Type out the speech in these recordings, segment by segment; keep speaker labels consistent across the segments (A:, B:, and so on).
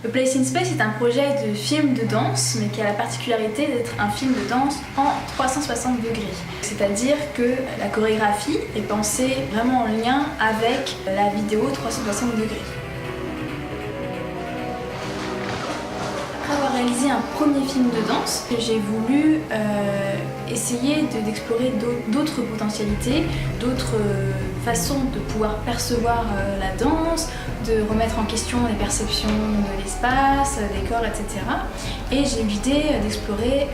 A: Le Place in Space est un projet de film de danse, mais qui a la particularité d'être un film de danse en 360 degrés. C'est-à-dire que la chorégraphie est pensée vraiment en lien avec la vidéo 360 degrés. Après avoir réalisé un premier film de danse, j'ai voulu essayer d'explorer d'autres potentialités, d'autres façons de pouvoir percevoir la danse, de remettre en question les perceptions de l'espace, des corps, etc. Et j'ai eu l'idée d'explorer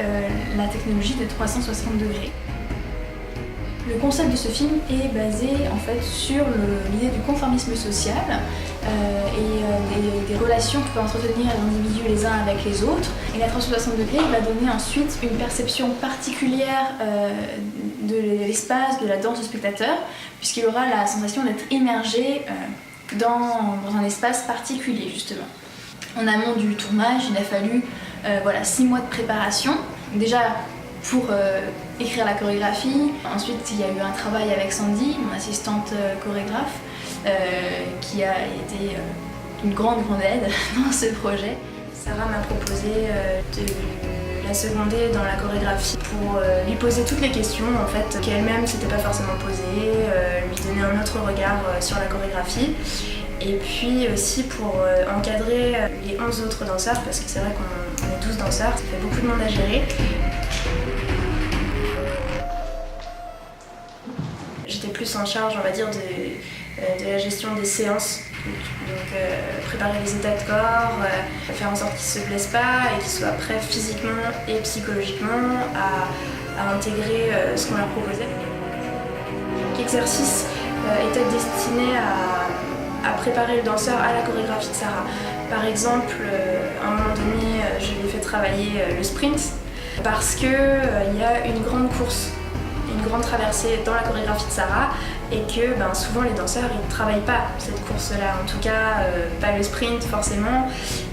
A: la technologie de 360 degrés. Le concept de ce film est basé en fait sur l'idée du conformisme social et des relations que peuvent entretenir les individus les uns avec les autres. Et la 360 degrés va donner ensuite une perception particulière de l'espace, de la danse au spectateur, puisqu'il aura la sensation d'être immergé dans un espace particulier justement. En amont du tournage, il a fallu 6 mois de préparation. Déjà pour écrire la chorégraphie. Ensuite, il y a eu un travail avec Sandy, mon assistante chorégraphe, qui a été une grande aide dans ce projet. Sarah m'a proposé de la seconder dans la chorégraphie pour lui poser toutes les questions en fait, qu'elle-même ne s'était pas forcément posées, lui donner un autre regard sur la chorégraphie. Et puis aussi pour encadrer les 11 autres danseurs, parce que c'est vrai qu'on est 12 danseurs, ça fait beaucoup de monde à gérer. J'étais plus en charge, on va dire, de la gestion des séances. Donc préparer les états de corps, faire en sorte qu'ils ne se blessent pas et qu'ils soient prêts physiquement et psychologiquement à intégrer ce qu'on leur proposait. L'exercice était destiné à préparer le danseur à la chorégraphie de Sarah. Par exemple, à un moment donné, je lui ai fait travailler le sprint parce qu'il y a une grande course, une grande traversée dans la chorégraphie de Sarah et que souvent les danseurs ils ne travaillent pas cette course-là, en tout cas pas le sprint forcément.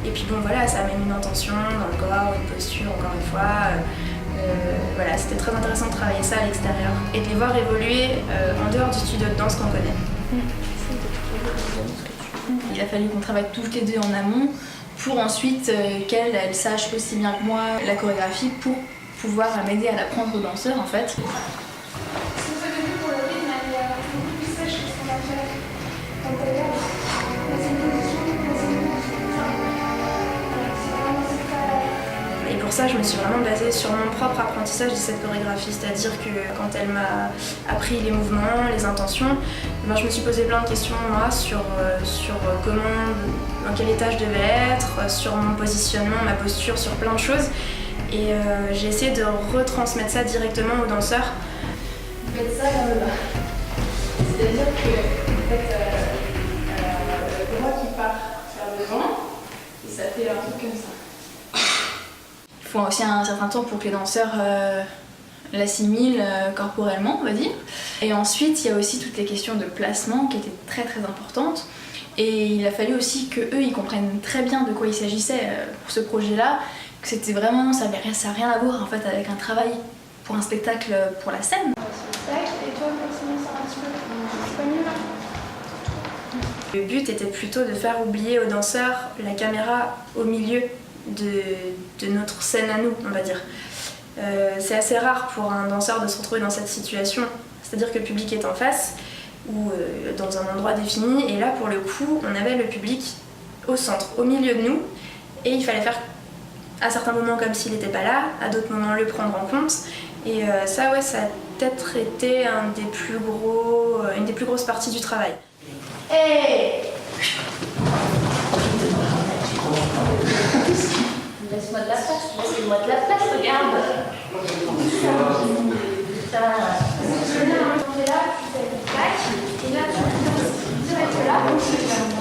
A: Et puis bon voilà, ça amène une intention dans le corps, une posture encore une fois. Voilà, c'était très intéressant de travailler ça à l'extérieur et de les voir évoluer en dehors du studio de danse qu'on connaît. Il a fallu qu'on travaille toutes les deux en amont pour ensuite qu'elle sache aussi bien que moi la chorégraphie pour pouvoir m'aider à l'apprendre aux danseurs en fait. Et pour ça, je me suis vraiment basée sur mon propre apprentissage de cette chorégraphie, c'est-à-dire que quand elle m'a appris les mouvements, les intentions, je me suis posé plein de questions moi sur comment, dans quel état je devais être, sur mon positionnement, ma posture, sur plein de choses. Et j'ai essayé de retransmettre ça directement aux danseurs. Vous faites ça dans le bas. C'est-à-dire que vous faites le bras qui part vers devant et ça fait un truc comme ça. Il faut aussi un certain temps pour que les danseurs l'assimilent corporellement, on va dire. Et ensuite, il y a aussi toutes les questions de placement qui étaient très très importantes. Et il a fallu aussi qu'eux, ils comprennent très bien de quoi il s'agissait pour ce projet-là, que c'était vraiment, ça n'a rien à voir en fait avec un travail pour un spectacle pour la scène. Et toi, ça un petit peu mieux là. Le but était plutôt de faire oublier aux danseurs la caméra au milieu de notre scène à nous, on va dire. C'est assez rare pour un danseur de se retrouver dans cette situation, c'est-à-dire que le public est en face ou dans un endroit défini, et là pour le coup on avait le public au centre, au milieu de nous, et il fallait faire à certains moments comme s'il n'était pas là, à d'autres moments le prendre en compte, et ça ouais, ça a peut-être été une des plus grosses parties du travail. Hey, laisse-moi de la place, regarde.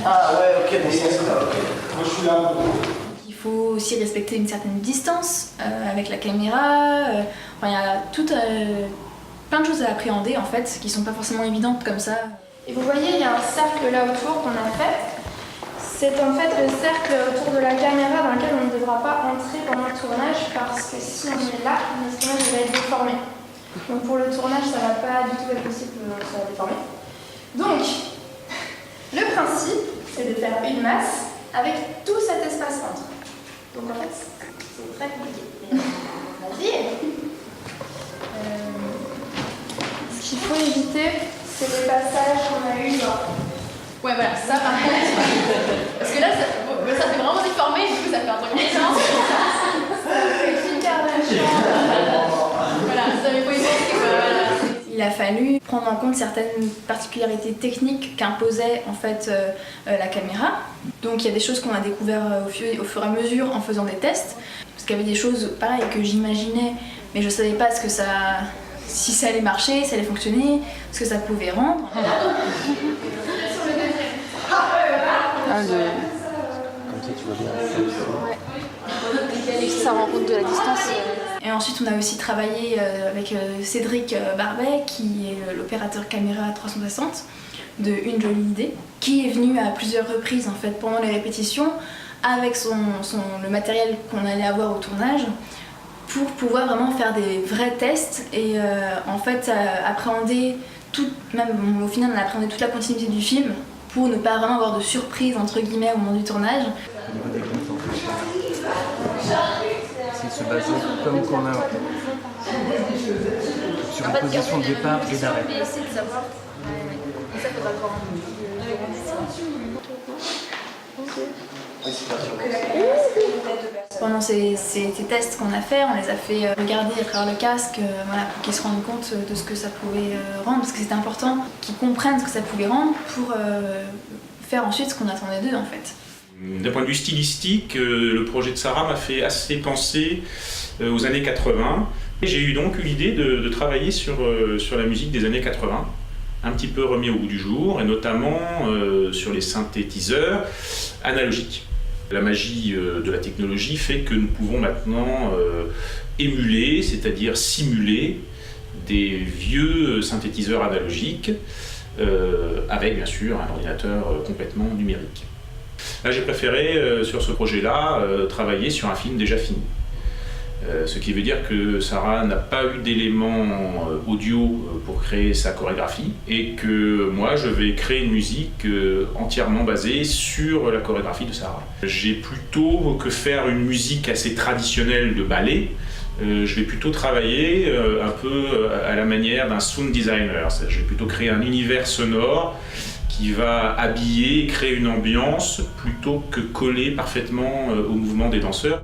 B: Ah ouais, ok, dans ce sens-là, ok. Moi je suis là.
A: Il faut aussi respecter une certaine distance avec la caméra. Il y a plein de choses à appréhender en fait, qui sont pas forcément évidentes comme ça. Et vous voyez, il y a un cercle là autour qu'on a fait. C'est en fait le cercle autour de la caméra dans lequel on ne devra pas entrer pendant le tournage parce que si on est là, notre image va être déformée. Donc pour le tournage, ça ne va pas du tout être possible que ça soit déformé. Donc, le principe, c'est de faire une masse avec tout cet espace entre. Donc en fait, c'est très compliqué. Vas-y. Ce qu'il faut éviter, c'est les passages qu'on a eu genre.
C: Ouais, voilà, ça par contre. Parce que là, ça fait vraiment déformé, du coup, ça fait un truc méchant.
A: Ça fait hyper méchant.
C: Voilà, ça m'est pas identique. Voilà.
A: Il a fallu prendre en compte certaines particularités techniques qu'imposait en fait la caméra. Donc il y a des choses qu'on a découvert au fur et à mesure en faisant des tests. Parce qu'il y avait des choses pareilles que j'imaginais, mais je savais pas si ça allait marcher, si ça allait fonctionner, ce que ça pouvait rendre.
D: Comme ça, tu vois bien.
C: Ouais. Ça rend compte de la distance.
A: Et ensuite, on a aussi travaillé avec Cédric Barbet, qui est l'opérateur caméra 360 de Une Jolie Idée, qui est venu à plusieurs reprises en fait pendant les répétitions avec le matériel qu'on allait avoir au tournage pour pouvoir vraiment faire des vrais tests et en fait appréhender même au final on a appréhendé toute la continuité du film pour ne pas vraiment avoir de surprise entre guillemets au moment du tournage.
D: Au niveau des grands c'est se baser comme qu'on a sur une position de départ et d'arrêt.
A: Pendant ces tests qu'on a fait, on les a fait regarder à travers le casque voilà, pour qu'ils se rendent compte de ce que ça pouvait rendre, parce que c'était important qu'ils comprennent ce que ça pouvait rendre pour faire ensuite ce qu'on attendait d'eux en fait.
E: D'un point de vue stylistique, le projet de Sarah m'a fait assez penser aux années 80. J'ai eu donc l'idée de travailler sur la musique des années 80, un petit peu remis au goût du jour, et notamment sur les synthétiseurs analogiques. La magie de la technologie fait que nous pouvons maintenant émuler, c'est-à-dire simuler des vieux synthétiseurs analogiques avec bien sûr un ordinateur complètement numérique. Là, j'ai préféré, sur ce projet-là, travailler sur un film déjà fini. Ce qui veut dire que Sarah n'a pas eu d'éléments audio pour créer sa chorégraphie et que moi, je vais créer une musique entièrement basée sur la chorégraphie de Sarah. J'ai plutôt que faire une musique assez traditionnelle de ballet, je vais plutôt travailler un peu à la manière d'un sound designer. Je vais plutôt créer un univers sonore qui va habiller et créer une ambiance plutôt que coller parfaitement au mouvement des danseurs.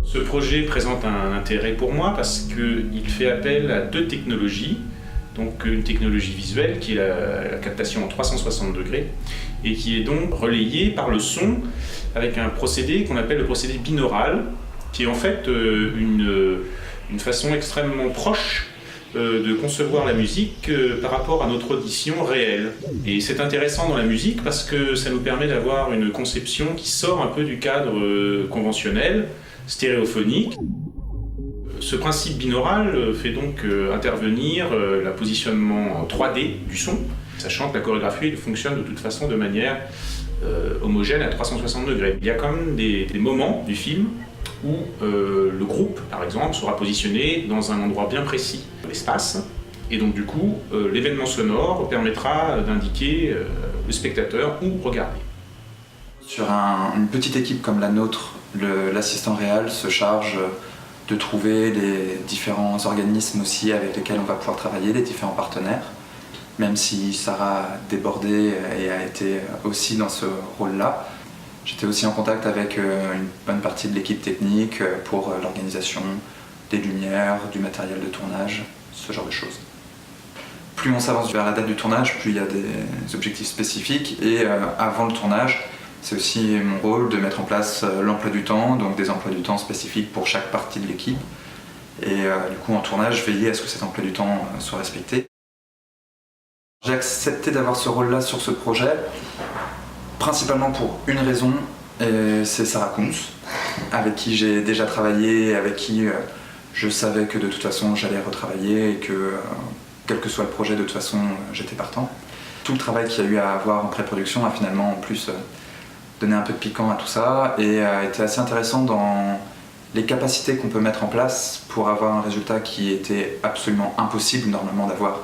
E: Ce projet présente un intérêt pour moi parce qu'il fait appel à deux technologies. Donc une technologie visuelle qui est la captation en 360 degrés et qui est donc relayée par le son avec un procédé qu'on appelle le procédé binaural, qui est en fait une façon extrêmement proche de concevoir la musique par rapport à notre audition réelle. Et c'est intéressant dans la musique parce que ça nous permet d'avoir une conception qui sort un peu du cadre conventionnel, stéréophonique. Ce principe binaural fait donc intervenir le positionnement en 3D du son, sachant que la chorégraphie fonctionne de toute façon de manière homogène à 360 degrés. Il y a quand même des moments du film où le groupe, par exemple, sera positionné dans un endroit bien précis de l'espace, et donc du coup, l'événement sonore permettra d'indiquer le spectateur où regarder.
F: Sur une petite équipe comme la nôtre, l'assistant réel se charge de trouver les différents organismes aussi avec lesquels on va pouvoir travailler, les différents partenaires. Même si Sarah a débordé et a été aussi dans ce rôle-là, j'étais aussi en contact avec une bonne partie de l'équipe technique pour l'organisation des lumières, du matériel de tournage, ce genre de choses. Plus on s'avance vers la date du tournage, plus il y a des objectifs spécifiques et avant le tournage, c'est aussi mon rôle de mettre en place l'emploi du temps, donc des emplois du temps spécifiques pour chaque partie de l'équipe. Et du coup, en tournage, veiller à ce que cet emploi du temps soit respecté. J'ai accepté d'avoir ce rôle-là sur ce projet, principalement pour une raison, c'est Sarah Kuntz, avec qui j'ai déjà travaillé, avec qui je savais que de toute façon j'allais retravailler et que quel que soit le projet, de toute façon j'étais partant. Tout le travail qu'il y a eu à avoir en pré-production a finalement en plus donné un peu de piquant à tout ça et a été assez intéressant dans les capacités qu'on peut mettre en place pour avoir un résultat qui était absolument impossible normalement d'avoir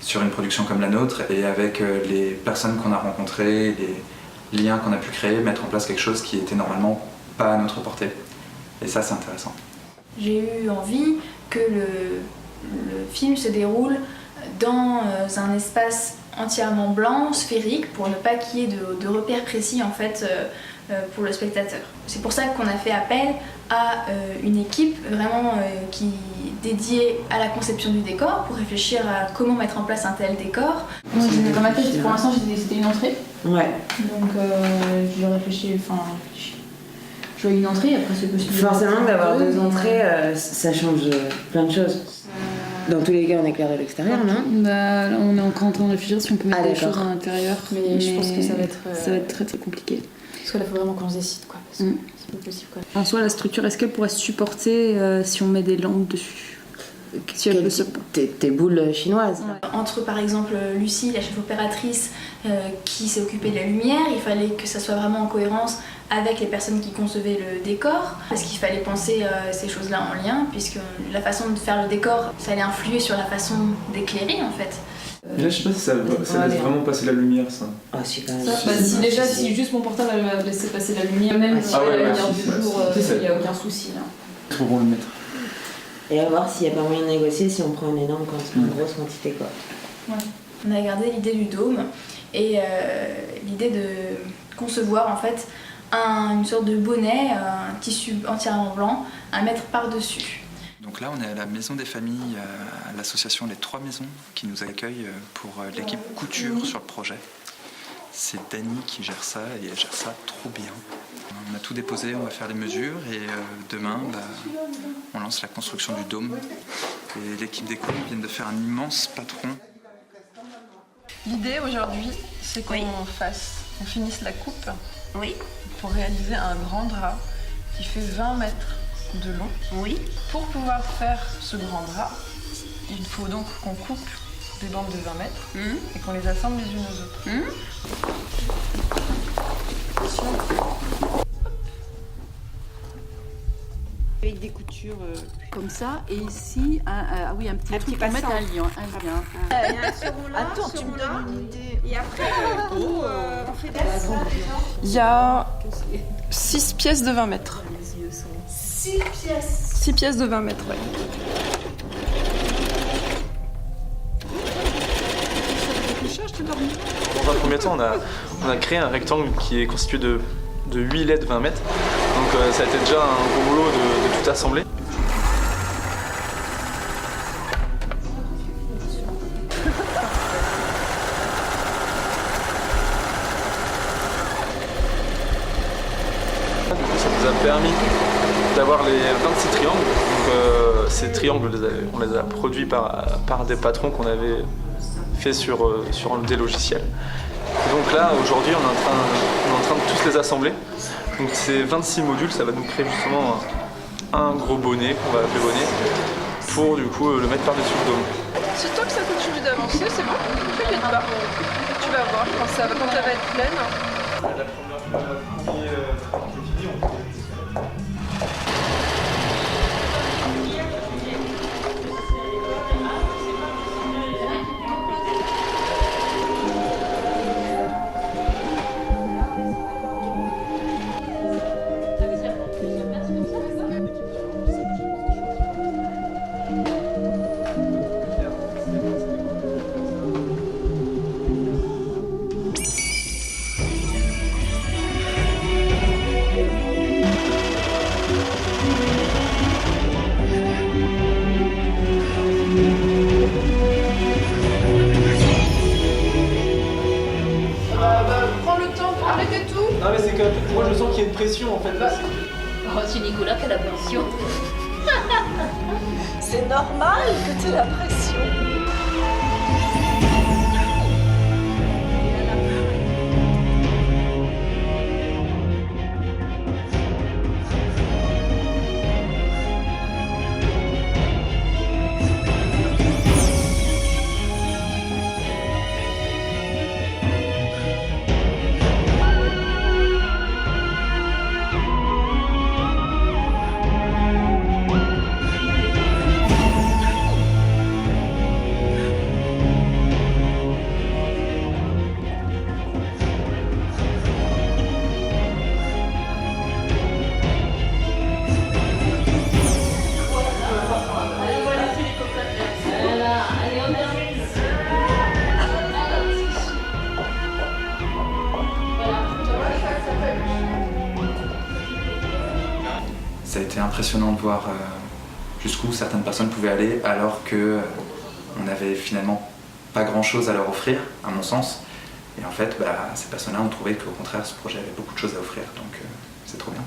F: sur une production comme la nôtre, et avec les personnes qu'on a rencontrées, lien qu'on a pu créer, mettre en place quelque chose qui était normalement pas à notre portée. Et ça, c'est intéressant.
A: J'ai eu envie que le film se déroule dans un espace entièrement blanc, sphérique, pour ne pas qu'il y ait de repères précis en fait pour le spectateur. C'est pour ça qu'on a fait appel à une équipe vraiment qui est dédiée à la conception du décor, pour réfléchir à comment mettre en place un tel décor.
C: Moi, dans ma tête, pour l'instant, c'était une entrée.
G: Ouais.
C: Donc, j'ai réfléchi, je vois une entrée, après c'est possible.
G: Forcément, d'avoir 2 entrées, ça change plein de choses. Dans tous les cas, on éclaire de l'extérieur, non?
H: Bah, là, on est encore en train de réfléchir si on peut mettre des
G: d'accord.
H: choses à l'intérieur,
C: Mais je pense que ça va être
H: très très compliqué.
C: Parce que là, il faut vraiment qu'on se décide, quoi. Parce que c'est pas possible, quoi.
H: En soi, la structure, est-ce qu'elle pourrait supporter si on met des lampes dessus? Si elle peut se...
G: Tes boules chinoises.
H: Ouais.
A: Entre par exemple Lucie, la chef opératrice, qui s'est occupée de la lumière, il fallait que ça soit vraiment en cohérence avec les personnes qui concevaient le décor, parce qu'il fallait penser ces choses-là en lien, puisque la façon de faire le décor, ça allait influer sur la façon d'éclairer en fait.
I: Et là, je sais pas si ça laisse vraiment passer la lumière, ça.
G: Ah, c'est quand même...
C: Si juste mon portable va laisser passer la lumière, même si la lumière du jour, il n'y a aucun souci. Là.
I: Trop bon le mettre.
G: Et à voir s'il n'y a pas moyen de négocier si on prend une grosse quantité, quoi.
A: Ouais. On a gardé l'idée du dôme et l'idée de concevoir en fait une sorte de bonnet, un tissu entièrement blanc à mettre par-dessus.
F: Donc là, on est à la Maison des Familles, à l'association Les Trois Maisons, qui nous accueille pour l'équipe couture sur le projet. C'est Dany qui gère ça, et elle gère ça trop bien. On a tout déposé, on va faire les mesures, et demain, on lance la construction du dôme. Et l'équipe des cours vient de faire un immense patron.
J: L'idée aujourd'hui, c'est qu'on finisse la coupe
K: Oui.
J: pour réaliser un grand drap qui fait 20 mètres de long.
K: Oui.
J: Pour pouvoir faire ce grand drap, il faut donc qu'on coupe des bandes de 20 mètres et qu'on les assemble les unes aux autres.
L: Avec des coutures comme ça, et ici, un petit pour mettre un lien.
K: Attends, tu me donnes une idée. Et après, on fait des
J: Il y a 6 pièces de 20 mètres.
K: 6 pièces.
J: 6 pièces de 20 mètres, ouais.
I: Dans un premier temps, on a créé un rectangle qui est constitué de 8 LED 20 mètres. Donc ça a été déjà un gros boulot de tout assembler. Du coup, ça nous a permis d'avoir les 26 triangles. Donc, ces triangles, on les a produits par des patrons qu'on avait fait sur des logiciels. Et donc là, aujourd'hui, on est en train de tous les assembler. Donc ces 26 modules, ça va nous créer justement un gros bonnet, qu'on va appeler bonnet, pour du coup le mettre par-dessus le dôme.
J: Si toi que ça continue d'avancer, c'est bon, t'inquiète pas. Tu vas voir, quand elle va être pleine.
I: La première partie est finie,
J: Prends le temps pour arrêter tout.
I: Non mais c'est que moi je sens qu'il y a une pression en fait.
K: Oh, c'est Nicolas qui a la pression. C'est normal que tu aies la pression.
F: impressionnant de voir jusqu'où certaines personnes pouvaient aller alors que on n'avait finalement pas grand-chose à leur offrir, à mon sens. Et en fait, ces personnes-là ont trouvé qu'au contraire, ce projet avait beaucoup de choses à offrir. Donc c'est trop bien.